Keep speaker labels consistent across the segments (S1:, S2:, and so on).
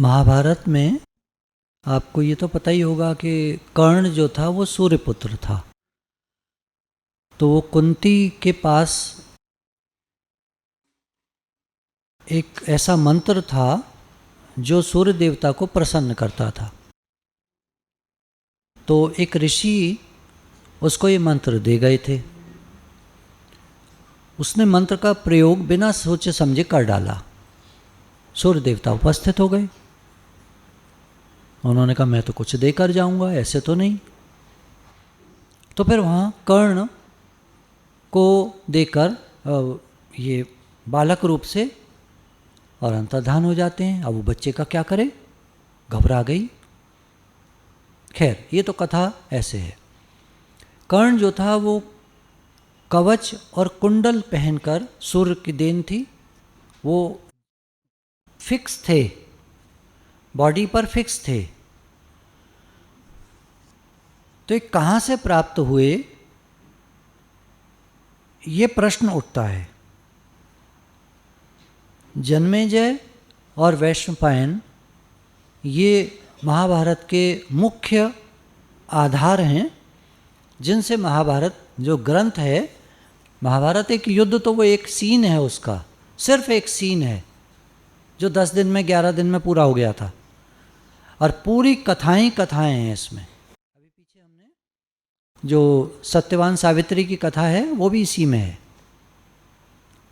S1: महाभारत में आपको ये तो पता ही होगा कि कर्ण जो था वो सूर्यपुत्र था। तो वो कुंती के पास एक ऐसा मंत्र था जो सूर्य देवता को प्रसन्न करता था। तो एक ऋषि उसको ये मंत्र दे गए थे। उसने मंत्र का प्रयोग बिना सोचे समझे कर डाला। सूर्य देवता उपस्थित हो गए। उन्होंने कहा मैं तो कुछ देकर जाऊंगा, ऐसे तो नहीं। तो फिर वहाँ कर्ण को देकर ये बालक रूप से और अंतर्धान हो जाते हैं। अब वो बच्चे का क्या करे, घबरा गई। खैर ये तो कथा ऐसे है। कर्ण जो था वो कवच और कुंडल पहनकर, सूर्य की देन थी, वो फिक्स थे, बॉडी पर फिक्स थे। तो ये कहाँ से प्राप्त हुए, ये प्रश्न उठता है। जन्मेजय और वैशंपायन ये महाभारत के मुख्य आधार हैं, जिनसे महाभारत जो ग्रंथ है, महाभारत एक युद्ध तो वो एक सीन है, उसका सिर्फ एक सीन है जो 10 दिन में 11 दिन में पूरा हो गया था। और पूरी कथाएं हैं इसमें। अभी पीछे हमने जो सत्यवान सावित्री की कथा है वो भी इसी में है।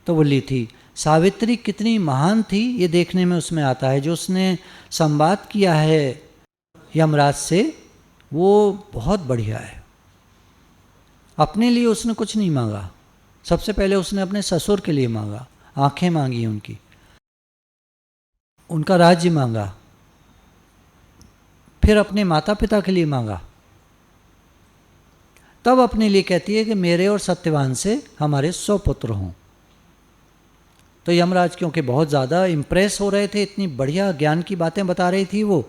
S1: तो वो ली थी। सावित्री कितनी महान थी ये देखने में उसमें आता है। जो उसने संवाद किया है यमराज से वो बहुत बढ़िया है। अपने लिए उसने कुछ नहीं मांगा। सबसे पहले उसने अपने ससुर के लिए मांगा, आंखें मांगी उनकी, उनका राज्य मांगा, फिर अपने माता पिता के लिए मांगा, तब अपने लिए कहती है कि मेरे और सत्यवान से हमारे 100 पुत्र हों। तो यमराज क्योंकि बहुत ज़्यादा इम्प्रेस हो रहे थे, इतनी बढ़िया ज्ञान की बातें बता रही थी वो,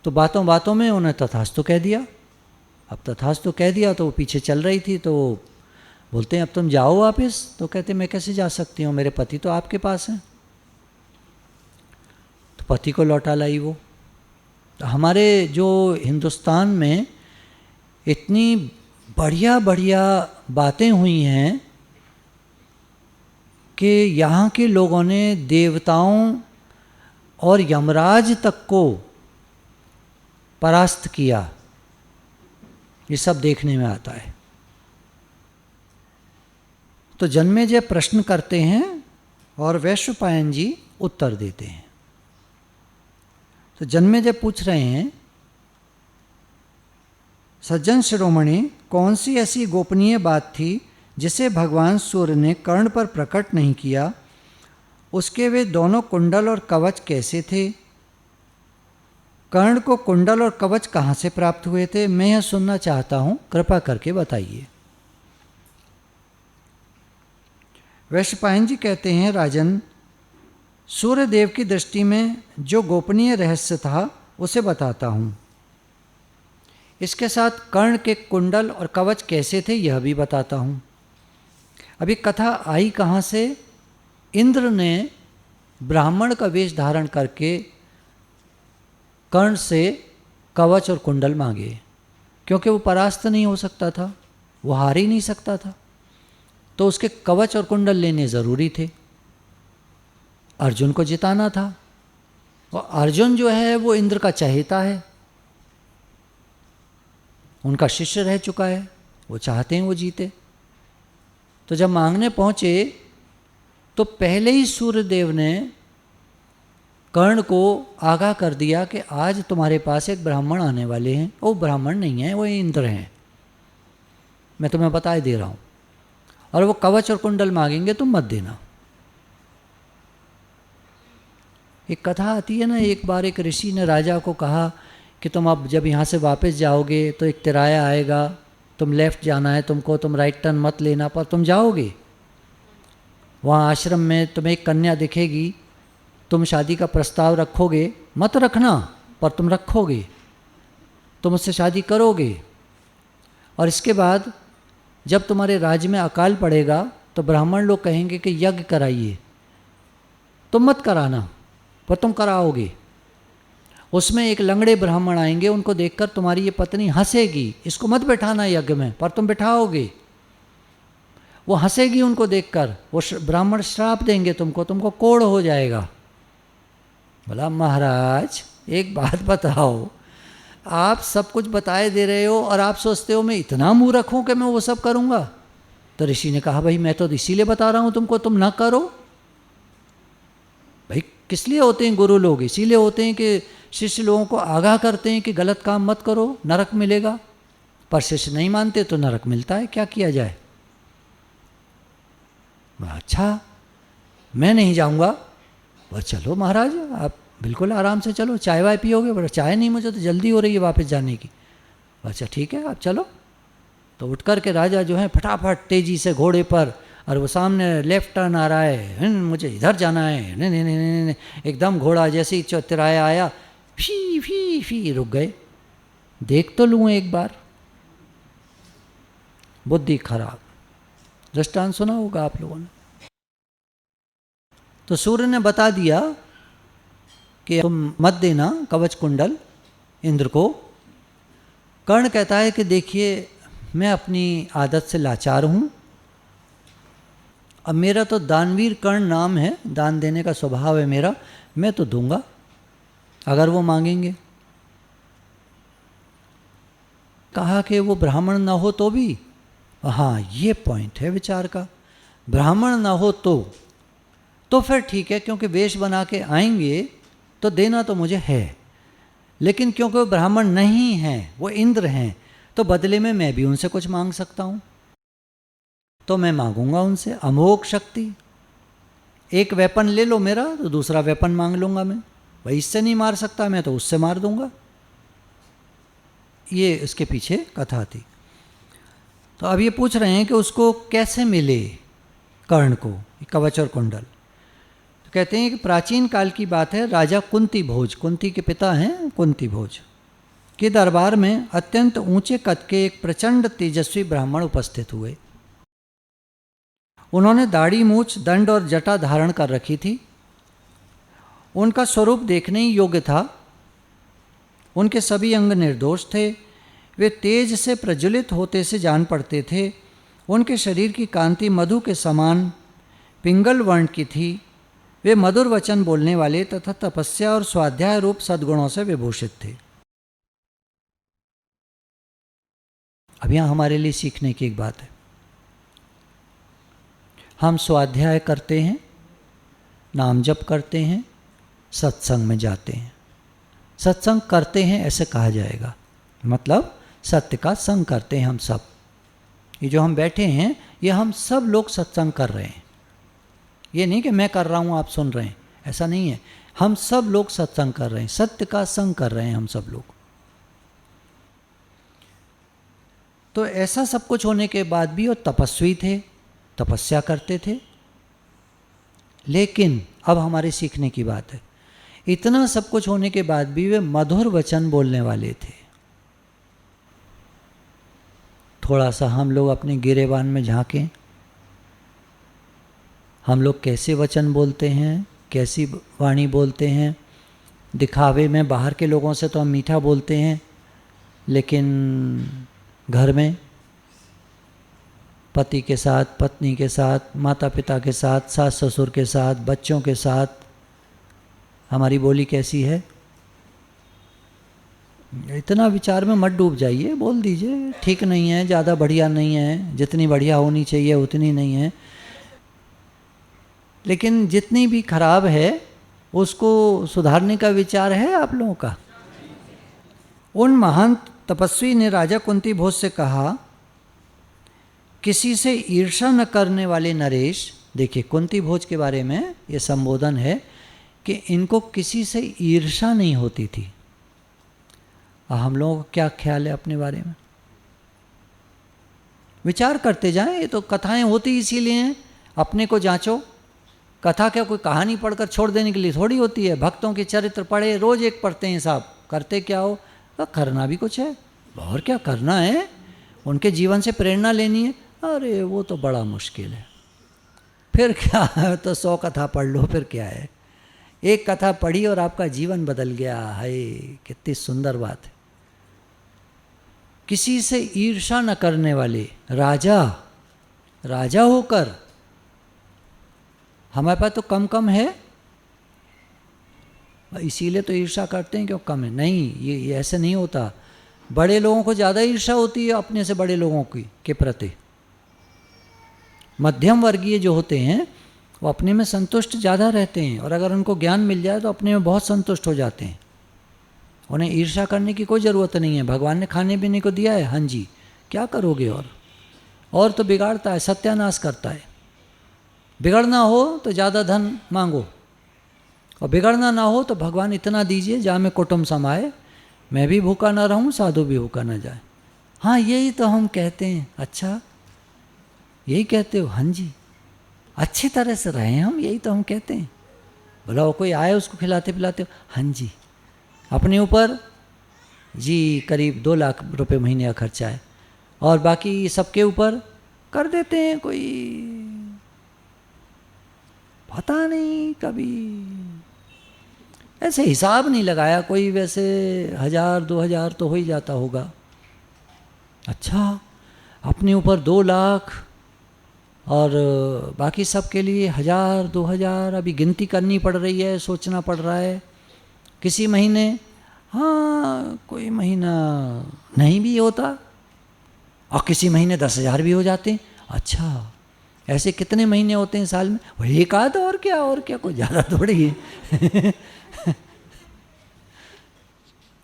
S1: तो बातों बातों में उन्हें तथास्तु कह दिया। अब तथास्तु कह दिया तो वो पीछे चल रही थी। तो बोलते हैं अब तुम जाओ वापस। तो कहते मैं कैसे जा सकती हूँ, मेरे पति तो आपके पास हैं। तो पति को लौटा लाई वो। तो हमारे जो हिंदुस्तान में इतनी बढ़िया बढ़िया बातें हुई हैं कि यहाँ के लोगों ने देवताओं और यमराज तक को परास्त किया, ये सब देखने में आता है। तो जन्मेजय प्रश्न करते हैं और वैशंपायन जी उत्तर देते हैं। तो जन्मेजय पूछ रहे हैं, सज्जन शिरोमणि, कौन सी ऐसी गोपनीय बात थी जिसे भगवान सूर्य ने कर्ण पर प्रकट नहीं किया? उसके वे दोनों कुंडल और कवच कैसे थे? कर्ण को कुंडल और कवच कहाँ से प्राप्त हुए थे? मैं यह सुनना चाहता हूँ, कृपा करके बताइए। वैशंपायन जी कहते हैं, राजन, सूर्यदेव की दृष्टि में जो गोपनीय रहस्य था उसे बताता हूँ। इसके साथ कर्ण के कुंडल और कवच कैसे थे यह भी बताता हूँ। अभी कथा आई कहाँ से? इंद्र ने ब्राह्मण का वेश धारण करके कर्ण से कवच और कुंडल मांगे, क्योंकि वो परास्त नहीं हो सकता था, वो हार ही नहीं सकता था। तो उसके कवच और कुंडल लेने ज़रूरी थे। अर्जुन को जिताना था, और अर्जुन जो है वो इंद्र का चहेता है, उनका शिष्य रह चुका है, वो चाहते हैं वो जीते। तो जब मांगने पहुँचे तो पहले ही सूर्यदेव ने कर्ण को आगाह कर दिया कि आज तुम्हारे पास एक ब्राह्मण आने वाले हैं। वो ब्राह्मण नहीं है, वो इंद्र हैं, मैं तुम्हें बता ही दे रहा हूँ। और वो कवच और कुंडल मांगेंगे, तुम मत देना। एक कथा आती है ना, एक बार एक ऋषि ने राजा को कहा कि तुम अब जब यहाँ से वापस जाओगे तो एक तिराया आएगा, तुम लेफ़्ट जाना है तुमको, तुम राइट टर्न मत लेना, पर तुम जाओगे वहाँ आश्रम में तुम्हें एक कन्या दिखेगी, तुम शादी का प्रस्ताव रखोगे, मत रखना पर तुम रखोगे, तुम उससे शादी करोगे। और इसके बाद जब तुम्हारे राज्य में अकाल पड़ेगा तो ब्राह्मण लोग कहेंगे कि यज्ञ कराइए, तुम मत कराना पर तुम कराओगे। उसमें एक लंगड़े ब्राह्मण आएंगे, उनको देखकर तुम्हारी ये पत्नी हंसेगी, इसको मत बैठाना यज्ञ में, पर तुम बैठाओगे। वो हंसेगी उनको देखकर, वो ब्राह्मण श्राप देंगे तुमको, तुमको कोढ़ हो जाएगा। बोला महाराज एक बात बताओ, आप सब कुछ बताए दे रहे हो और आप सोचते हो मैं इतना मूर्ख हूं कि मैं वो सब करूंगा? तो ऋषि ने कहा भाई मैं तो इसीलिए बता रहा हूं तुमको, तुम ना करो। भाई किस लिए होते हैं गुरु लोग? इसीलिए होते हैं कि शिष्य लोगों को आगाह करते हैं कि गलत काम मत करो, नरक मिलेगा। पर शिष्य नहीं मानते तो नरक मिलता है, क्या किया जाए? अच्छा मैं नहीं जाऊंगा। बस चलो महाराज आप बिल्कुल आराम से चलो, चाय वाय पियोगे? बोला चाय नहीं, मुझे तो जल्दी हो रही है वापस जाने की। अच्छा ठीक है आप चलो। तो उठ कर के राजा जो है फटाफट तेजी से घोड़े पर, और वो सामने लेफ्ट टर्न आ रहा है, मुझे इधर जाना है, नहीं नहीं नहीं नहीं, एकदम घोड़ा जैसे ही चौतराया आया फी फी फी रुक गए। देख तो लूँ एक बार, बुद्धि खराब। दृष्टांत सुना होगा आप लोगों ने। तो सूर्य ने बता दिया कि तुम मत देना कवच कुंडल इंद्र को। कर्ण कहता है कि देखिए मैं अपनी आदत से लाचार हूँ, अब मेरा तो दानवीर कर्ण नाम है, दान देने का स्वभाव है मेरा, मैं तो दूंगा अगर वो मांगेंगे। कहा कि वो ब्राह्मण ना हो तो भी, हाँ ये पॉइंट है विचार का, ब्राह्मण ना हो तो फिर ठीक है, क्योंकि वेश बना के आएंगे तो देना तो मुझे है, लेकिन क्योंकि वो ब्राह्मण नहीं हैं, वो इंद्र हैं, तो बदले में मैं भी उनसे कुछ मांग सकता हूँ। तो मैं मांगूंगा उनसे अमोघ शक्ति। एक वेपन ले लो मेरा तो दूसरा वेपन मांग लूंगा मैं, भाई इससे नहीं मार सकता मैं तो उससे मार दूंगा। ये इसके पीछे कथा थी। तो अब ये पूछ रहे हैं कि उसको कैसे मिले कर्ण को कवच और कुंडल। तो कहते हैं कि प्राचीन काल की बात है, राजा कुंती भोज, कुंती के पिता हैं कुंती भोज, के दरबार में अत्यंत ऊंचे कद के एक प्रचंड तेजस्वी ब्राह्मण उपस्थित हुए। उन्होंने दाढ़ी मूछ दंड और जटा धारण कर रखी थी। उनका स्वरूप देखने ही योग्य था। उनके सभी अंग निर्दोष थे। वे तेज से प्रज्वलित होते से जान पड़ते थे। उनके शरीर की कांति मधु के समान पिंगल वर्ण की थी। वे मधुर वचन बोलने वाले तथा तपस्या और स्वाध्याय रूप सद्गुणों से विभूषित थे। अब यहाँ हमारे लिए सीखने की एक बात है। हम स्वाध्याय करते हैं, नाम जप करते हैं, सत्संग में जाते हैं। सत्संग करते हैं ऐसे कहा जाएगा, मतलब सत्य का संग करते हैं हम सब। ये जो हम बैठे हैं ये हम सब लोग सत्संग कर रहे हैं। ये नहीं कि मैं कर रहा हूँ आप सुन रहे हैं, ऐसा नहीं है। हम सब लोग सत्संग कर रहे हैं, सत्य का संग कर रहे हैं हम सब लोग। तो ऐसा सब कुछ होने के बाद भी वो तपस्वी थे, तपस्या करते थे। लेकिन अब हमारे सीखने की बात है, इतना सब कुछ होने के बाद भी वे मधुर वचन बोलने वाले थे। थोड़ा सा हम लोग अपने गिरेबान में झांकें, हम लोग कैसे वचन बोलते हैं, कैसी वाणी बोलते हैं। दिखावे में बाहर के लोगों से तो हम मीठा बोलते हैं, लेकिन घर में पति के साथ, पत्नी के साथ, माता पिता के साथ, सास ससुर के साथ, बच्चों के साथ हमारी बोली कैसी है। इतना विचार में मत डूब जाइए, बोल दीजिए ठीक नहीं है, ज़्यादा बढ़िया नहीं है, जितनी बढ़िया होनी चाहिए उतनी नहीं है, लेकिन जितनी भी खराब है उसको सुधारने का विचार है आप लोगों का। उन महान तपस्वी ने राजा कुंती भोज से कहा, किसी से ईर्ष्या न करने वाले नरेश। देखिए कुंती भोज के बारे में ये संबोधन है कि इनको किसी से ईर्ष्या नहीं होती थी। हम लोगों का क्या ख्याल है अपने बारे में? विचार करते जाएं। ये तो कथाएं होती इसीलिए हैं, अपने को जांचो। कथा क्या कोई कहानी पढ़कर छोड़ देने के लिए थोड़ी होती है। भक्तों के चरित्र पढ़े, रोज एक पढ़ते हैं साहब, करते क्या हो? तो करना भी कुछ है, और क्या करना है, उनके जीवन से प्रेरणा लेनी है। अरे वो तो बड़ा मुश्किल है। फिर क्या है, तो 100 कथा पढ़ लो, फिर क्या है, एक कथा पढ़ी और आपका जीवन बदल गया। हाय कितनी सुंदर बात है। किसी से ईर्ष्या न करने वाले राजा होकर, हमारे पास तो कम कम है इसीलिए तो ईर्ष्या करते हैं क्यों कम है। नहीं, ये ऐसे नहीं होता। बड़े लोगों को ज़्यादा ईर्ष्या होती है अपने से बड़े लोगों की के प्रति। मध्यम वर्गीय जो होते हैं वो अपने में संतुष्ट ज़्यादा रहते हैं, और अगर उनको ज्ञान मिल जाए तो अपने में बहुत संतुष्ट हो जाते हैं। उन्हें ईर्ष्या करने की कोई ज़रूरत नहीं है। भगवान ने खाने पीने को दिया है, हाँ जी, क्या करोगे? और तो बिगाड़ता है, सत्यानाश करता है। बिगड़ना हो तो ज़्यादा धन मांगो, और बिगड़ना ना हो तो भगवान इतना दीजिए जहाँ में कुटुंब समाए, मैं भी भूखा ना रहूँ, साधु भी भूखा ना जाए। हाँ यही तो हम कहते हैं। अच्छा यही कहते हो? हाँ जी, अच्छी तरह से रहें हम, यही तो हम कहते हैं। बोला वो कोई आए उसको खिलाते पिलाते हो? हाँ जी। अपने ऊपर जी करीब 2 लाख रुपए महीने का खर्चा है, और बाकी सबके ऊपर कर देते हैं। कोई पता नहीं कभी ऐसे हिसाब नहीं लगाया कोई, वैसे 1000-2000 तो हो ही जाता होगा। अच्छा, अपने ऊपर 2 लाख और बाकी सब के लिए 1000-2000, अभी गिनती करनी पड़ रही है, सोचना पड़ रहा है। किसी महीने हाँ कोई महीना नहीं भी होता, और किसी महीने 10,000 भी हो जाते हैं। अच्छा, ऐसे कितने महीने होते हैं साल में? वही एक आध, और क्या कोई ज़्यादा थोड़ी है।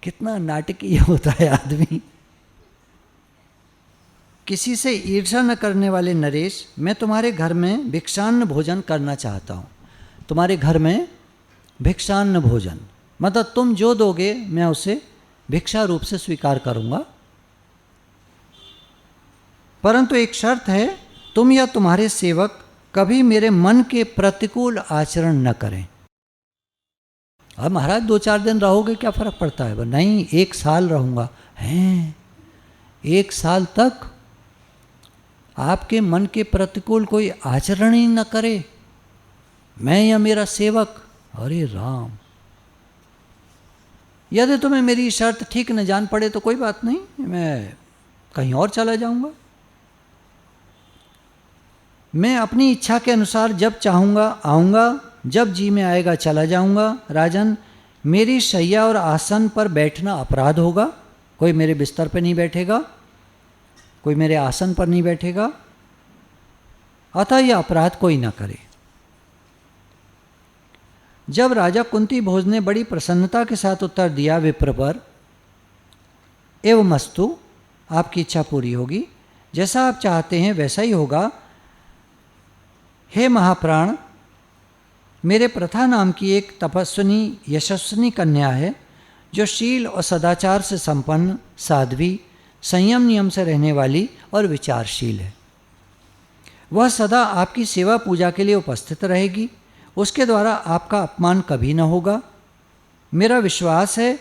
S1: कितना नाटकीय होता है आदमी। किसी से ईर्ष्या न करने वाले नरेश, मैं तुम्हारे घर में भिक्षान्न भोजन करना चाहता हूँ। तुम्हारे घर में भिक्षान्न भोजन मतलब तुम जो दोगे मैं उसे भिक्षा रूप से स्वीकार करूँगा, परंतु एक शर्त है, तुम या तुम्हारे सेवक कभी मेरे मन के प्रतिकूल आचरण न करें। अब महाराज 2-4 दिन रहोगे क्या फर्क पड़ता है? नहीं, 1 साल रहूँगा। हैं, 1 साल तक आपके मन के प्रतिकूल कोई आचरण ही न करे, मैं या मेरा सेवक? अरे राम, यदि तुम्हें मेरी शर्त ठीक न जान पड़े तो कोई बात नहीं, मैं कहीं और चला जाऊंगा। मैं अपनी इच्छा के अनुसार जब चाहूँगा आऊँगा, जब जी में आएगा चला जाऊँगा। राजन, मेरी शैया और आसन पर बैठना अपराध होगा। कोई मेरे बिस्तर पर नहीं बैठेगा, कोई मेरे आसन पर नहीं बैठेगा, अतः यह अपराध कोई ना करे। जब राजा कुंती भोज ने बड़ी प्रसन्नता के साथ उत्तर दिया विप्र पर, एवमस्तु, आपकी इच्छा पूरी होगी, जैसा आप चाहते हैं वैसा ही होगा। हे महाप्राण, मेरे प्रथा नाम की एक तपस्विनी यशस्विनी कन्या है, जो शील और सदाचार से संपन्न, साध्वी, संयम नियम से रहने वाली और विचारशील है। वह सदा आपकी सेवा पूजा के लिए उपस्थित रहेगी। उसके द्वारा आपका अपमान कभी न होगा। मेरा विश्वास है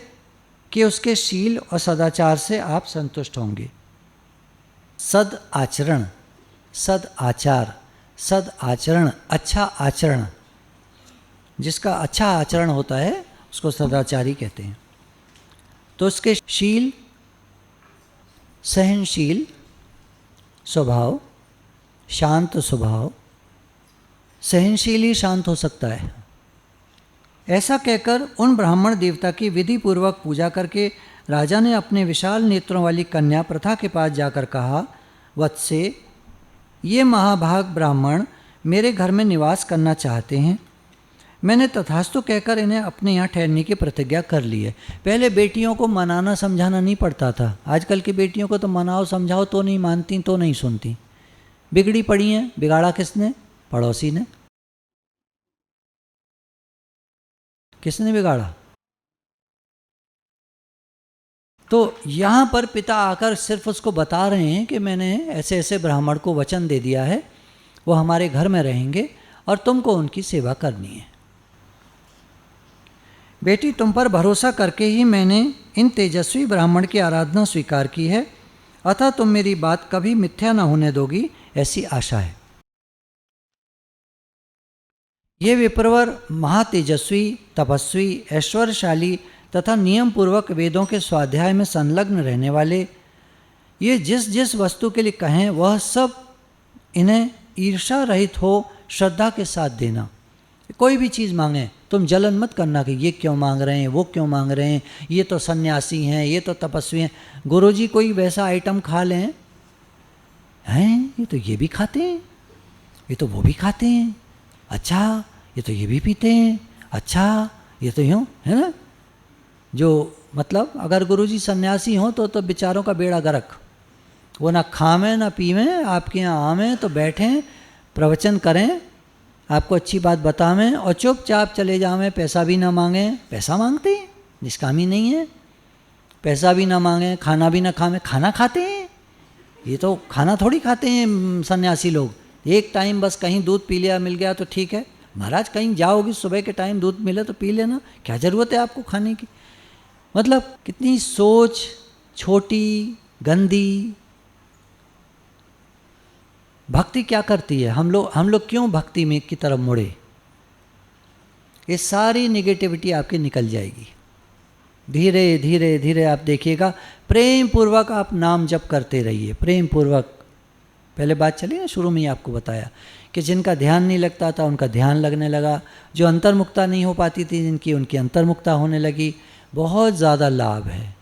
S1: कि उसके शील और सदाचार से आप संतुष्ट होंगे। सद आचरण, सद आचार, सद आचरण, अच्छा आचरण, जिसका अच्छा आचरण होता है उसको सदाचारी कहते हैं। तो उसके शील, सहनशील स्वभाव, शांत स्वभाव, सहनशील ही शांत हो सकता है। ऐसा कहकर उन ब्राह्मण देवता की विधि पूर्वक पूजा करके राजा ने अपने विशाल नेत्रों वाली कन्या प्रथा के पास जाकर कहा, वत्से, ये महाभाग ब्राह्मण मेरे घर में निवास करना चाहते हैं। मैंने तथास्तु कहकर इन्हें अपने यहाँ ठहरने की प्रतिज्ञा कर ली है। पहले बेटियों को मनाना समझाना नहीं पड़ता था, आजकल की बेटियों को तो मनाओ समझाओ तो नहीं मानती, तो नहीं सुनती। बिगड़ी पड़ी हैं। बिगाड़ा किसने? पड़ोसी ने। किसने बिगाड़ा? तो यहाँ पर पिता आकर सिर्फ उसको बता रहे हैं कि मैंने ऐसे ऐसे ब्राह्मण को वचन दे दिया है, वो हमारे घर में रहेंगे और तुमको उनकी सेवा करनी है। बेटी, तुम पर भरोसा करके ही मैंने इन तेजस्वी ब्राह्मण की आराधना स्वीकार की है, अतः तुम मेरी बात कभी मिथ्या न होने दोगी, ऐसी आशा है। ये विप्रवर महातेजस्वी, तपस्वी, ऐश्वर्यशाली तथा नियम पूर्वक वेदों के स्वाध्याय में संलग्न रहने वाले, ये जिस जिस वस्तु के लिए कहें वह सब इन्हें ईर्षा रहित हो श्रद्धा के साथ देना। कोई भी चीज़ मांगे तुम जलन मत करना कि ये क्यों मांग रहे हैं, वो क्यों मांग रहे हैं, ये तो सन्यासी हैं, ये तो तपस्वी हैं। गुरुजी कोई वैसा आइटम खा लें, हैं ये तो ये भी खाते हैं, ये तो वो भी खाते हैं, अच्छा ये तो ये भी पीते हैं, अच्छा ये तो यूँ है ना। जो मतलब अगर गुरुजी सन्यासी हों तो बेचारों का बेड़ा गर्क, वो ना खावें ना पीवें, आपके यहाँ आवें तो बैठें, प्रवचन करें, आपको अच्छी बात बतावें और चुपचाप चले जावें, पैसा भी ना मांगें। पैसा मांगते हैं, निष्कामी नहीं है, पैसा भी ना मांगें, खाना भी ना खावें। खाना खाते हैं, ये तो खाना थोड़ी खाते हैं सन्यासी लोग। एक टाइम बस कहीं दूध पी लिया, मिल गया तो ठीक है। महाराज कहीं जाओगी सुबह के टाइम दूध मिले तो पी लेना, क्या ज़रूरत है आपको खाने की। मतलब कितनी सोच छोटी, गंदी। भक्ति क्या करती है, हम लोग क्यों भक्ति में की तरफ मुड़े, ये सारी निगेटिविटी आपकी निकल जाएगी। धीरे धीरे धीरे आप देखिएगा, प्रेम पूर्वक आप नाम जप करते रहिए, प्रेम पूर्वक। पहले बात चली ना, शुरू में ही आपको बताया कि जिनका ध्यान नहीं लगता था उनका ध्यान लगने लगा, जो अंतर्मुक्ता नहीं हो पाती थी जिनकी, उनकी अंतर्मुक्ता होने लगी। बहुत ज़्यादा लाभ है।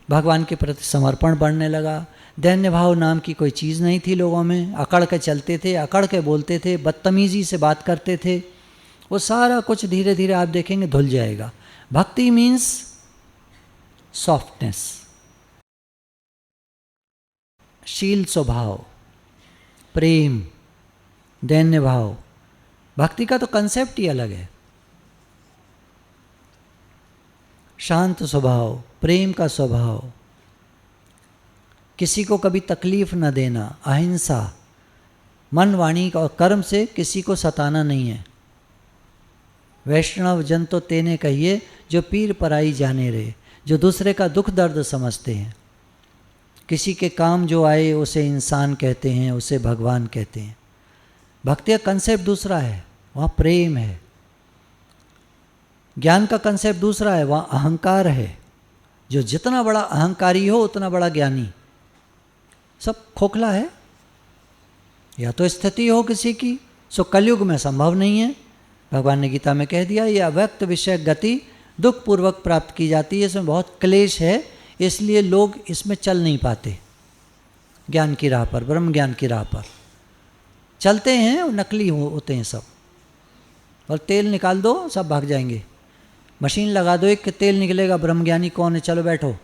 S1: भगवान के प्रति समर्पण बढ़ने लगा। दैन्य भाव नाम की कोई चीज़ नहीं थी लोगों में, अकड़ के चलते थे, अकड़ के बोलते थे, बदतमीज़ी से बात करते थे, वो सारा कुछ धीरे धीरे आप देखेंगे धुल जाएगा। भक्ति मीन्स सॉफ्टनेस, शील स्वभाव, प्रेम, दैन्य भाव। भक्ति का तो कंसेप्ट ही अलग है। शांत स्वभाव, प्रेम का स्वभाव, किसी को कभी तकलीफ न देना, अहिंसा, मन वाणी और कर्म से किसी को सताना नहीं है। वैष्णव जन तो तेने कहिए जो पीर पराई जाने रहे, जो दूसरे का दुख दर्द समझते हैं। किसी के काम जो आए उसे इंसान कहते हैं, उसे भगवान कहते हैं। भक्ति का कंसेप्ट दूसरा है, वहाँ प्रेम है। ज्ञान का कंसेप्ट दूसरा है, वहाँ अहंकार है। जो जितना बड़ा अहंकारी हो उतना बड़ा ज्ञानी। सब खोखला है, या तो स्थिति हो किसी की, सो कलयुग में संभव नहीं है। भगवान ने गीता में कह दिया, ये अव्यक्त विषय गति दुख पूर्वक प्राप्त की जाती है, इसमें बहुत क्लेश है, इसलिए लोग इसमें चल नहीं पाते। ज्ञान की राह पर, ब्रह्म ज्ञान की राह पर चलते हैं, नकली होते हैं सब। और तेल निकाल दो सब भाग जाएंगे, मशीन लगा दो एक तेल निकलेगा, ब्रह्मज्ञानी कौन है, चलो बैठो,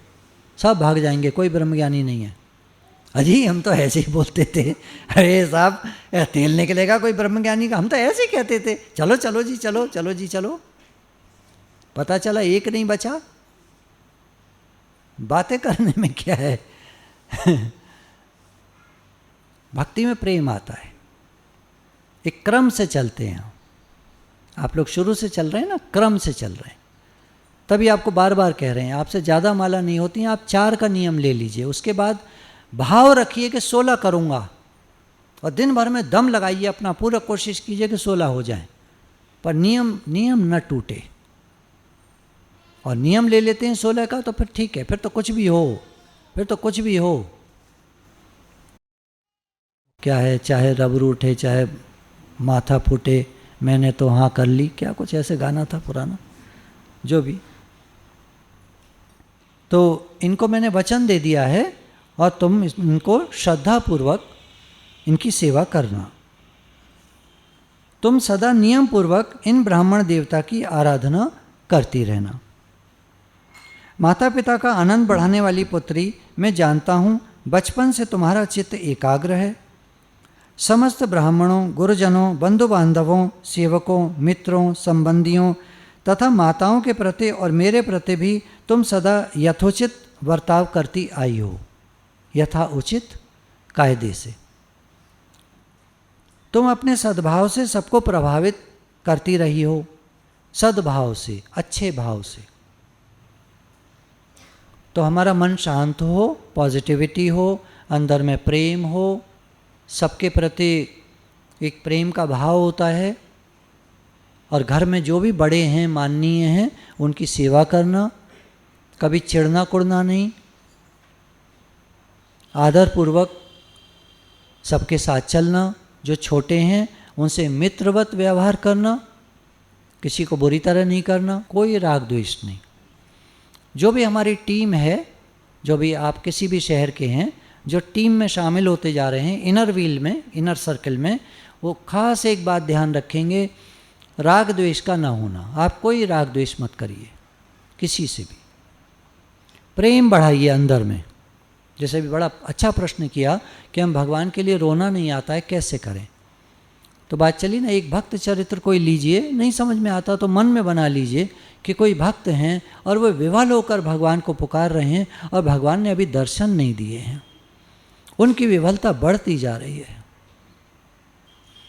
S1: सब भाग जाएंगे, कोई ब्रह्मज्ञानी नहीं है। अजी हम तो ऐसे ही बोलते थे, अरे साहब तेल निकलेगा कोई ब्रह्मज्ञानी का, हम तो ऐसे ही कहते थे, चलो चलो जी चलो, चलो जी चलो। पता चला एक नहीं बचा। बातें करने में क्या है। भक्ति में प्रेम आता है, एक क्रम से चलते हैं। आप लोग शुरू से चल रहे हैं ना, क्रम से चल रहे हैं, तभी आपको बार बार कह रहे हैं आपसे ज़्यादा माला नहीं होती हैं। आप 4 का नियम ले लीजिए, उसके बाद भाव रखिए कि 16 करूँगा, और दिन भर में दम लगाइए, अपना पूरा कोशिश कीजिए कि 16 हो जाए, पर नियम न टूटे। और नियम ले लेते हैं 16 का तो फिर ठीक है, फिर तो कुछ भी हो, फिर तो कुछ भी हो। क्या है, चाहे रबर उठे चाहे माथा फूटे, मैंने तो हाँ कर ली, क्या कुछ ऐसे गाना था पुराना, जो भी। तो इनको मैंने वचन दे दिया है और तुम इनको श्रद्धापूर्वक इनकी सेवा करना। तुम सदा नियम पूर्वक इन ब्राह्मण देवता की आराधना करती रहना। माता पिता का आनंद बढ़ाने वाली पुत्री, मैं जानता हूँ बचपन से तुम्हारा चित्त एकाग्र है। समस्त ब्राह्मणों, गुरुजनों, बंधु बांधवों, सेवकों, मित्रों, संबंधियों तथा माताओं के प्रति और मेरे प्रति भी तुम सदा यथोचित बर्ताव करती आई हो, यथा उचित कायदे से। तुम अपने सद्भाव से सबको प्रभावित करती रही हो, सद्भाव से, अच्छे भाव से। तो हमारा मन शांत हो, पॉजिटिविटी हो, अंदर में प्रेम हो, सबके प्रति एक प्रेम का भाव होता है, और घर में जो भी बड़े हैं, माननीय हैं, उनकी सेवा करना, कभी चिढ़ना कुड़ना नहीं, आदर पूर्वक सबके साथ चलना, जो छोटे हैं उनसे मित्रवत व्यवहार करना, किसी को बुरी तरह नहीं करना, कोई राग द्वेष नहीं। जो भी हमारी टीम है, जो भी आप किसी भी शहर के हैं, जो टीम में शामिल होते जा रहे हैं, इनर व्हील में, इनर सर्कल में, वो खास एक बात ध्यान रखेंगे, राग द्वेष का ना होना। आप कोई राग द्वेष मत करिए किसी से भी, प्रेम बढ़ाइए अंदर में। जैसे भी बड़ा अच्छा प्रश्न किया कि हम भगवान के लिए रोना नहीं आता है, कैसे करें? तो बात चली ना, एक भक्त चरित्र कोई लीजिए, नहीं समझ में आता तो मन में बना लीजिए कि कोई भक्त हैं और वो विवल होकर भगवान को पुकार रहे हैं और भगवान ने अभी दर्शन नहीं दिए हैं, उनकी विवलता बढ़ती जा रही है,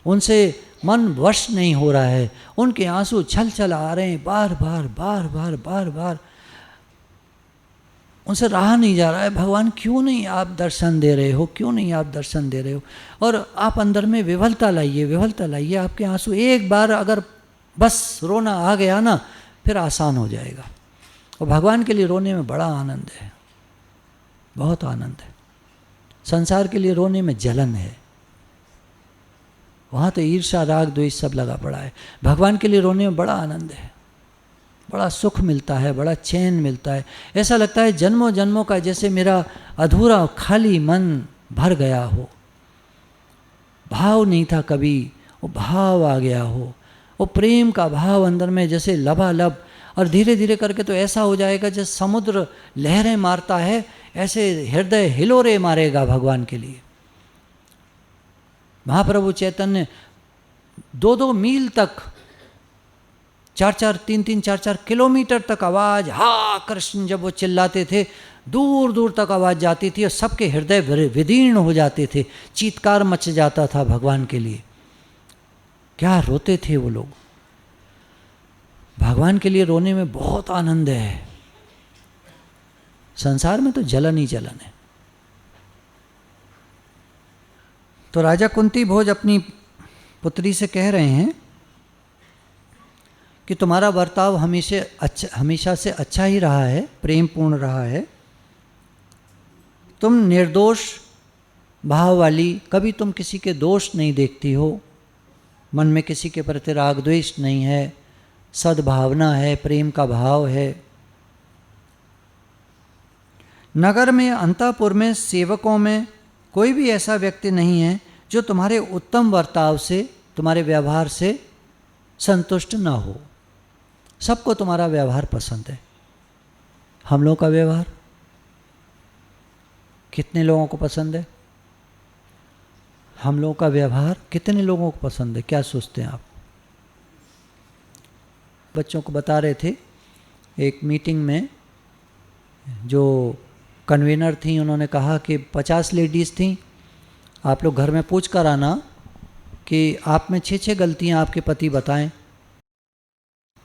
S1: उनसे मन वश नहीं हो रहा है, उनके आंसू छल छल आ रहे हैं, बार बार बार बार बार बार, उनसे रहा नहीं जा रहा है। भगवान क्यों नहीं आप दर्शन दे रहे हो, क्यों नहीं आप दर्शन दे रहे हो? और आप अंदर में विवलता लाइए, विवलता लाइए। आपके आंसू एक बार अगर बस रोना आ गया ना, फिर आसान हो जाएगा। और भगवान के लिए रोने में बड़ा आनंद है, बहुत आनंद है। संसार के लिए रोने में जलन है, वहाँ तो ईर्ष्या राग द्वेष सब लगा पड़ा है। भगवान के लिए रोने में बड़ा आनंद है, बड़ा सुख मिलता है, बड़ा चैन मिलता है। ऐसा लगता है जन्मों जन्मों का जैसे मेरा अधूरा खाली मन भर गया हो, भाव नहीं था कभी, वो भाव आ गया हो, वो प्रेम का भाव अंदर में जैसे लबालब, और धीरे धीरे करके तो ऐसा हो जाएगा जैसे समुद्र लहरें मारता है, ऐसे हृदय हिलोरे मारेगा भगवान के लिए। महाप्रभु चैतन्य 2-2 मील तक, 4-4, 3-3, 4-4 किलोमीटर तक आवाज़, हा कृष्ण, जब वो चिल्लाते थे दूर दूर तक आवाज़ जाती थी और सबके हृदय विदीर्ण हो जाते थे, चीत्कार मच जाता था भगवान के लिए। क्या रोते थे वो लोग। भगवान के लिए रोने में बहुत आनंद है। संसार में तो जलन ही जलन है। तो राजा कुंती भोज अपनी पुत्री से कह रहे हैं कि तुम्हारा बर्ताव हमेशा से अच्छा ही रहा है, प्रेम पूर्ण रहा है, तुम निर्दोष भाव वाली, कभी तुम किसी के दोष नहीं देखती हो, मन में किसी के प्रति राग द्वेष नहीं है, सद्भावना है, प्रेम का भाव है। नगर में, अंतःपुर में, सेवकों में कोई भी ऐसा व्यक्ति नहीं है जो तुम्हारे उत्तम बर्ताव से, तुम्हारे व्यवहार से संतुष्ट ना हो। सबको तुम्हारा व्यवहार पसंद है। हम लोगों का व्यवहार कितने लोगों को पसंद है? हम लोगों का व्यवहार कितने लोगों को पसंद है? क्या सोचते हैं आप? बच्चों को बता रहे थे एक मीटिंग में, जो कन्वीनर थी, उन्होंने कहा कि 50 लेडीज़ थी, आप लोग घर में पूछ कर आना कि आप में 6-6 गलतियां आपके पति बताएं।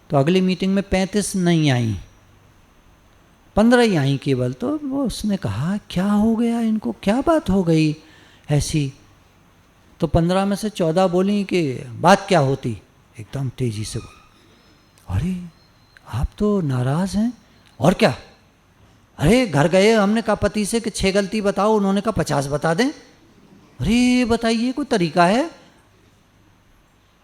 S1: तो अगली मीटिंग में 35 नहीं आई, 15 ही आई केवल। तो वो उसने कहा क्या हो गया इनको, क्या बात हो गई ऐसी? तो 15 में से 14 बोली कि बात क्या होती, एकदम तेजी से बोली, अरे आप तो नाराज़ हैं। और क्या? अरे घर गए, हमने कहा पति से कि 6 गलती बताओ, उन्होंने कहा 50 बता दें। अरे बताइए, कोई तरीका है?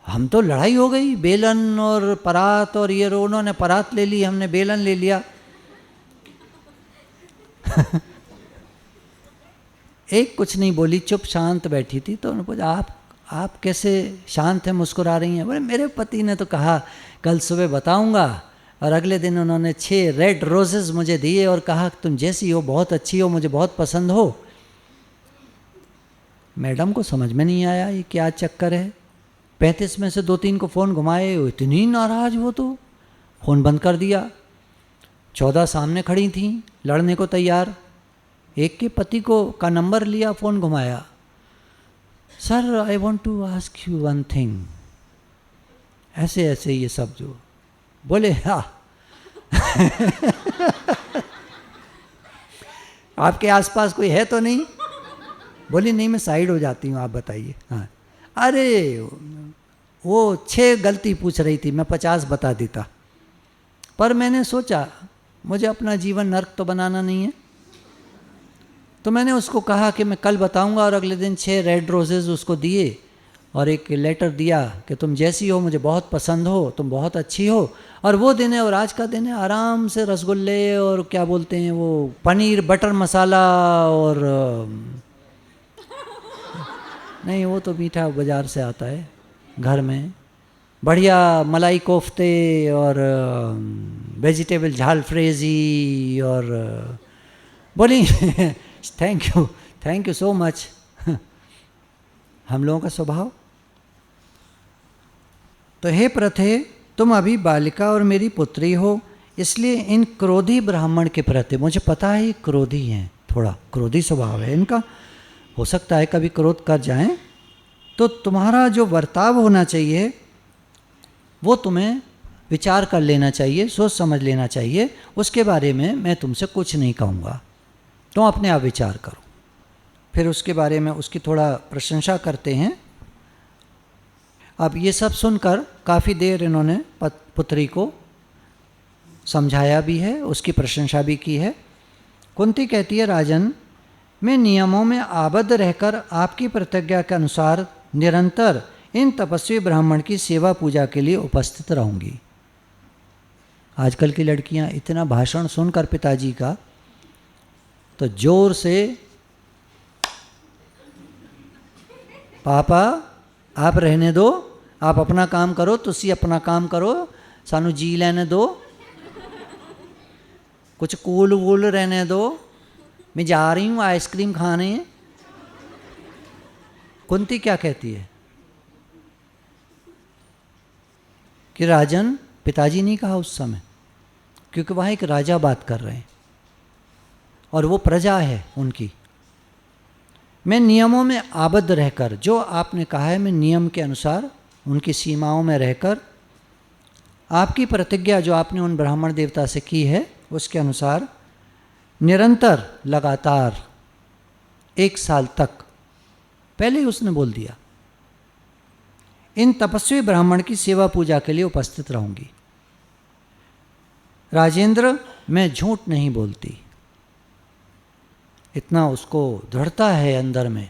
S1: हम तो लड़ाई हो गई, बेलन और परात, और ये उन्होंने परात ले ली, हमने बेलन ले लिया। एक कुछ नहीं बोली, चुप शांत बैठी थी। तो उन्होंने पूछा आप कैसे शांत हैं, मुस्कुरा रही हैं? बोले मेरे पति ने तो कहा कल सुबह बताऊंगा, और अगले दिन उन्होंने 6 रेड रोजेस मुझे दिए और कहा तुम जैसी हो बहुत अच्छी हो, मुझे बहुत पसंद हो। मैडम को समझ में नहीं आया ये क्या चक्कर है। 35 में से 2-3 को फ़ोन घुमाए, इतनी नाराज़ वो तो फ़ोन बंद कर दिया। 14 सामने खड़ी थी लड़ने को तैयार, एक के पति को का नंबर लिया, फ़ोन घुमाया, sir I want to ask you one thing, ऐसे ऐसे ये सब जो बोले। हाँ आपके आसपास कोई है तो नहीं? बोली नहीं, मैं साइड हो जाती हूँ, आप बताइए। हाँ, अरे वो 6 गलती पूछ रही थी, मैं 50 बता देता। पर मैंने सोचा मुझे अपना जीवन नर्क तो बनाना नहीं है, तो मैंने उसको कहा कि मैं कल बताऊंगा, और अगले दिन 6 रेड रोजेज़ उसको दिए और एक लेटर दिया कि तुम जैसी हो मुझे बहुत पसंद हो, तुम बहुत अच्छी हो। और वो दिन है और आज का दिन है, आराम से रसगुल्ले और क्या बोलते हैं वो पनीर बटर मसाला, और नहीं वो तो मीठा बाज़ार से आता है, घर में बढ़िया मलाई कोफ्ते और वेजिटेबल झाल फ्रेजी और बोली थैंक यू सो मच। हम लोगों का स्वभाव। तो हे प्रथे, तुम अभी बालिका और मेरी पुत्री हो, इसलिए इन क्रोधी ब्राह्मण के प्रति, मुझे पता है ये क्रोधी हैं, थोड़ा क्रोधी स्वभाव है इनका, हो सकता है कभी क्रोध कर जाएं, तो तुम्हारा जो बर्ताव होना चाहिए वो तुम्हें विचार कर लेना चाहिए, सोच समझ लेना चाहिए। उसके बारे में मैं तुमसे कुछ नहीं कहूँगा, तुम अपने आप विचार करो। फिर उसके बारे में उसकी थोड़ा प्रशंसा करते हैं। अब ये सब सुनकर काफ़ी देर इन्होंने पुत्री को समझाया भी है, उसकी प्रशंसा भी की है। कुंती कहती है, राजन मैं नियमों में आबद्ध रहकर आपकी प्रतिज्ञा के अनुसार निरंतर इन तपस्वी ब्राह्मण की सेवा पूजा के लिए उपस्थित रहूंगी। आजकल की लड़कियां इतना भाषण सुनकर पिताजी का तो जोर से, पापा आप रहने दो, आप अपना काम करो, तुसी अपना काम करो, सानू जी लेने दो, कुछ कूल वूल रहने दो, मैं जा रही हूँ आइसक्रीम खाने। कुंती क्या कहती है कि राजन, पिताजी नहीं कहा उस समय, क्योंकि वहाँ एक राजा बात कर रहे हैं और वो प्रजा है उनकी। मैं नियमों में आबद्ध रहकर, जो आपने कहा है मैं नियम के अनुसार उनकी सीमाओं में रहकर, आपकी प्रतिज्ञा जो आपने उन ब्राह्मण देवता से की है उसके अनुसार निरंतर लगातार 1 साल तक, पहले ही उसने बोल दिया, इन तपस्वी ब्राह्मण की सेवा पूजा के लिए उपस्थित रहूंगी। राजेंद्र मैं झूठ नहीं बोलती, इतना उसको दृढ़ता है अंदर में,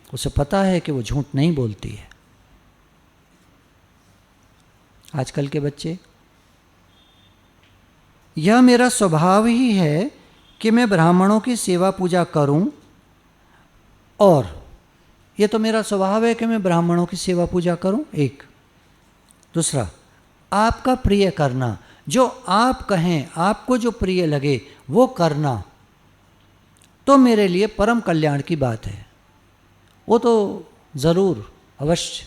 S1: उसे पता है कि वो झूठ नहीं बोलती है। आजकल के बच्चे, यह मेरा स्वभाव ही है कि मैं ब्राह्मणों की सेवा पूजा करूं, और ये तो मेरा स्वभाव है कि मैं ब्राह्मणों की सेवा पूजा करूं, एक। दूसरा, आपका प्रिय करना, जो आप कहें, आपको जो प्रिय लगे वो करना, तो मेरे लिए परम कल्याण की बात है। वो तो ज़रूर, अवश्य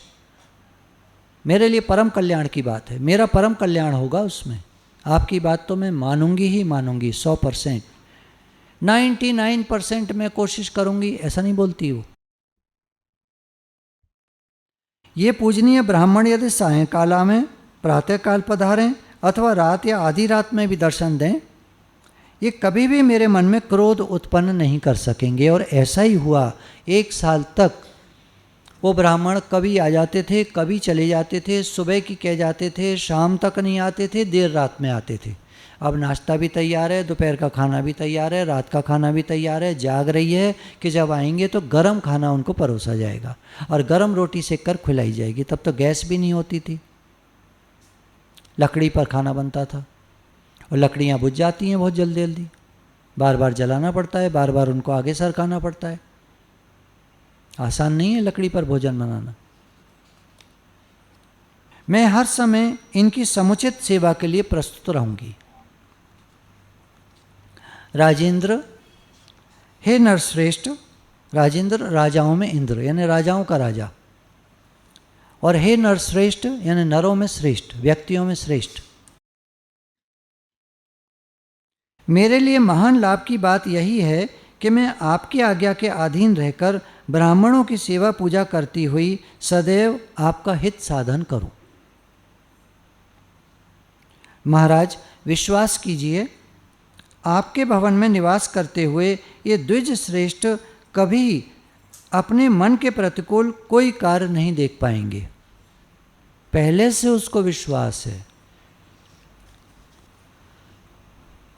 S1: मेरे लिए परम कल्याण की बात है, मेरा परम कल्याण होगा उसमें। आपकी बात तो मैं मानूंगी ही मानूंगी 100%, 99% मैं कोशिश करूंगी, ऐसा नहीं बोलती वो। ये पूजनीय ब्राह्मण यदि सायंकाला में प्रातःकाल पधारें अथवा रात या आधी रात में भी दर्शन दें, ये कभी भी मेरे मन में क्रोध उत्पन्न नहीं कर सकेंगे। और ऐसा ही हुआ, 1 साल तक वो ब्राह्मण कभी आ जाते थे, कभी चले जाते थे, सुबह की कह जाते थे, शाम तक नहीं आते थे, देर रात में आते थे। अब नाश्ता भी तैयार है, दोपहर का खाना भी तैयार है, रात का खाना भी तैयार है, जाग रही है कि जब आएंगे तो गरम खाना उनको परोसा जाएगा और गरम रोटी सेक कर खिलाई जाएगी। तब तो गैस भी नहीं होती थी, लकड़ी पर खाना बनता था, और लकड़ियाँ बुझ जाती हैं बहुत जल्दी जल्दी, बार बार जलाना पड़ता है, बार बार उनको आगे सरकाना पड़ता है। आसान नहीं है लकड़ी पर भोजन बनाना। मैं हर समय इनकी समुचित सेवा के लिए प्रस्तुत रहूंगी। राजेंद्र, हे नरश्रेष्ठ, राजेंद्र राजाओं में इंद्र यानी राजाओं का राजा, और हे नरश्रेष्ठ यानी नरों में श्रेष्ठ, व्यक्तियों में श्रेष्ठ। मेरे लिए महान लाभ की बात यही है कि मैं आपकी आज्ञा के अधीन रहकर ब्राह्मणों की सेवा पूजा करती हुई सदैव आपका हित साधन करूं। महाराज विश्वास कीजिए, आपके भवन में निवास करते हुए ये द्विज श्रेष्ठ कभी अपने मन के प्रतिकूल कोई कार्य नहीं देख पाएंगे। पहले से उसको विश्वास है।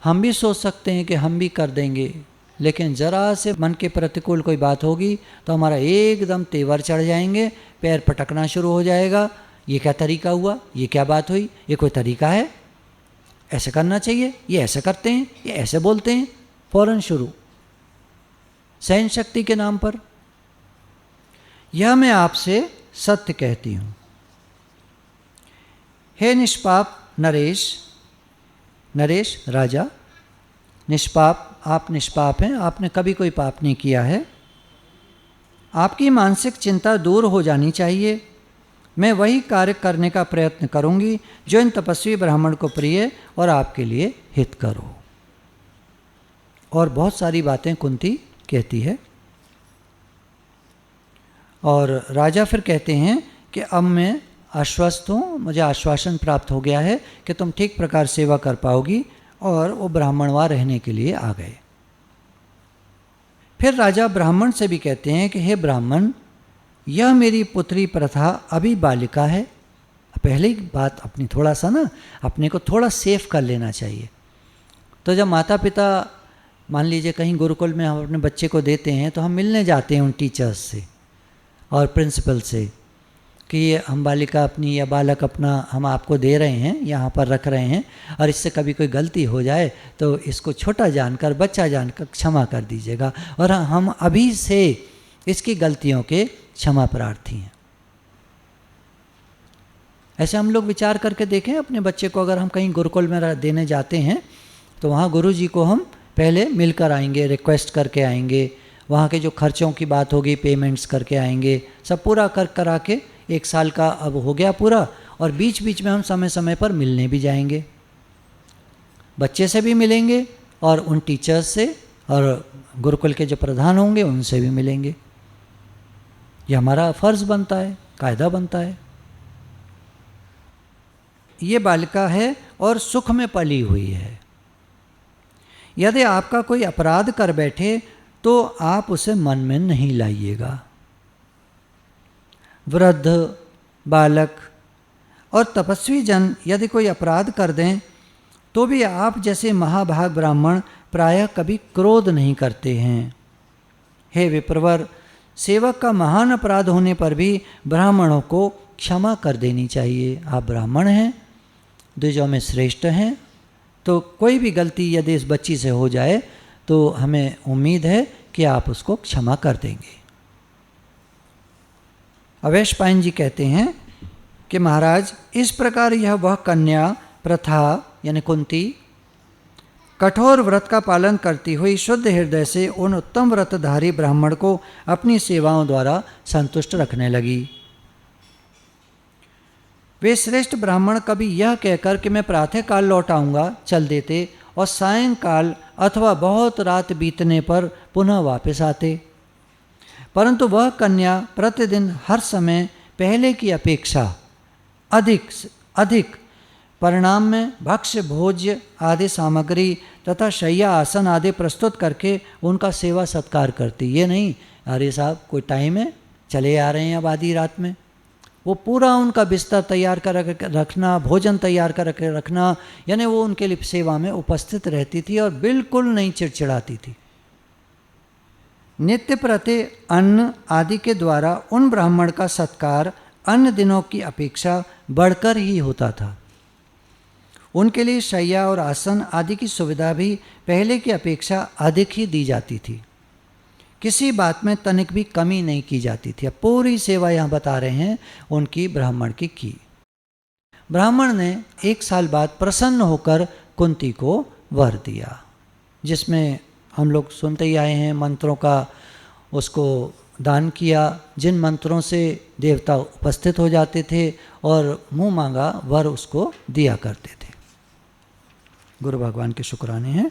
S1: हम भी सोच सकते हैं कि हम भी कर देंगे, लेकिन ज़रा से मन के प्रतिकूल कोई बात होगी तो हमारा एकदम तेवर चढ़ जाएंगे, पैर पटकना शुरू हो जाएगा। ये क्या तरीका हुआ, ये क्या बात हुई, ये कोई तरीका है, ऐसे करना चाहिए, ये ऐसे करते हैं, ये ऐसे बोलते हैं, फौरन शुरू सहन शक्ति के नाम पर। यह मैं आपसे सत्य कहती हूँ, हे निष्पाप नरेश, नरेश राजा, निष्पाप, आप निष्पाप हैं, आपने कभी कोई पाप नहीं किया है। आपकी मानसिक चिंता दूर हो जानी चाहिए। मैं वही कार्य करने का प्रयत्न करूंगी जो इन तपस्वी ब्राह्मण को प्रिय और आपके लिए हित करो। और बहुत सारी बातें कुंती कहती है। और राजा फिर कहते हैं कि अब मैं आश्वस्त हूँ, मुझे आश्वासन प्राप्त हो गया है कि तुम ठीक प्रकार सेवा कर पाओगी। और वो ब्राह्मण वहाँ रहने के लिए आ गए। फिर राजा ब्राह्मण से भी कहते हैं कि हे ब्राह्मण, यह मेरी पुत्री प्रथा अभी बालिका है। पहले ही बात अपनी थोड़ा सा ना अपने को थोड़ा सेफ कर लेना चाहिए। तो जब माता पिता मान लीजिए कहीं गुरुकुल में हम अपने बच्चे को देते हैं तो हम मिलने जाते हैं उन टीचर्स से और प्रिंसिपल से कि ये हम बालिका अपनी या बालक अपना हम आपको दे रहे हैं, यहाँ पर रख रहे हैं, और इससे कभी कोई गलती हो जाए तो इसको छोटा जानकर, बच्चा जानकर क्षमा कर दीजिएगा। और हम अभी से इसकी गलतियों के क्षमा प्रार्थी हैं। ऐसे हम लोग विचार करके देखें अपने बच्चे को, अगर हम कहीं गुरुकुल में देने जाते हैं तो वहाँ गुरुजी को हम पहले मिलकर आएंगे, रिक्वेस्ट करके आएंगे, वहाँ के जो खर्चों की बात होगी पेमेंट्स करके आएंगे, सब पूरा करा के 1 साल का अब हो गया पूरा। और बीच बीच में हम समय समय पर मिलने भी जाएंगे, बच्चे से भी मिलेंगे और उन टीचर्स से और गुरुकुल के जो प्रधान होंगे उनसे भी मिलेंगे। ये हमारा फर्ज बनता है, कायदा बनता है। ये बालिका है और सुख में पली हुई है। यदि आपका कोई अपराध कर बैठे तो आप उसे मन में नहीं लाइएगा। वृद्ध, बालक और तपस्वी जन यदि कोई अपराध कर दें तो भी आप जैसे महाभाग ब्राह्मण प्रायः कभी क्रोध नहीं करते हैं। हे विप्रवर, सेवक का महान अपराध होने पर भी ब्राह्मणों को क्षमा कर देनी चाहिए। आप ब्राह्मण हैं, द्विजों में श्रेष्ठ हैं, तो कोई भी गलती यदि इस बच्ची से हो जाए तो हमें उम्मीद है कि आप उसको क्षमा कर देंगे। अवैशपायन जी कहते हैं कि महाराज, इस प्रकार यह वह कन्या प्रथा यानी कुंती कठोर व्रत का पालन करती हुई शुद्ध हृदय से उन उत्तम व्रतधारी ब्राह्मण को अपनी सेवाओं द्वारा संतुष्ट रखने लगी। वे श्रेष्ठ ब्राह्मण कभी यह कहकर कि मैं प्रातःकाल लौट आऊँगा चल देते और सायंकाल अथवा बहुत रात बीतने पर पुनः वापस आते, परंतु वह कन्या प्रतिदिन हर समय पहले की अपेक्षा अधिक परिणाम में भक्ष्य भोज्य आदि सामग्री तथा शैया आसन आदि प्रस्तुत करके उनका सेवा सत्कार करती। ये नहीं अरे साहब कोई टाइम है चले आ रहे हैं अब आधी रात में, वो पूरा उनका बिस्तर तैयार कर रखना, भोजन तैयार कर रखना, यानी वो उनके लिए सेवा में उपस्थित रहती थी और बिल्कुल नहीं चिड़चिड़ाती थी। नित्य प्रति अन्न आदि के द्वारा उन ब्राह्मण का सत्कार अन्य दिनों की अपेक्षा बढ़कर ही होता था। उनके लिए शैया और आसन आदि की सुविधा भी पहले की अपेक्षा अधिक ही दी जाती थी। किसी बात में तनिक भी कमी नहीं की जाती थी। अब पूरी सेवा यहाँ बता रहे हैं उनकी ब्राह्मण की। ब्राह्मण ने 1 साल बाद प्रसन्न होकर कुंती को वर दिया, जिसमें हम लोग सुनते ही आए हैं मंत्रों का उसको दान किया, जिन मंत्रों से देवता उपस्थित हो जाते थे और मुँह मांगा वर उसको दिया करते थे। गुरु भगवान के शुक्राने हैं।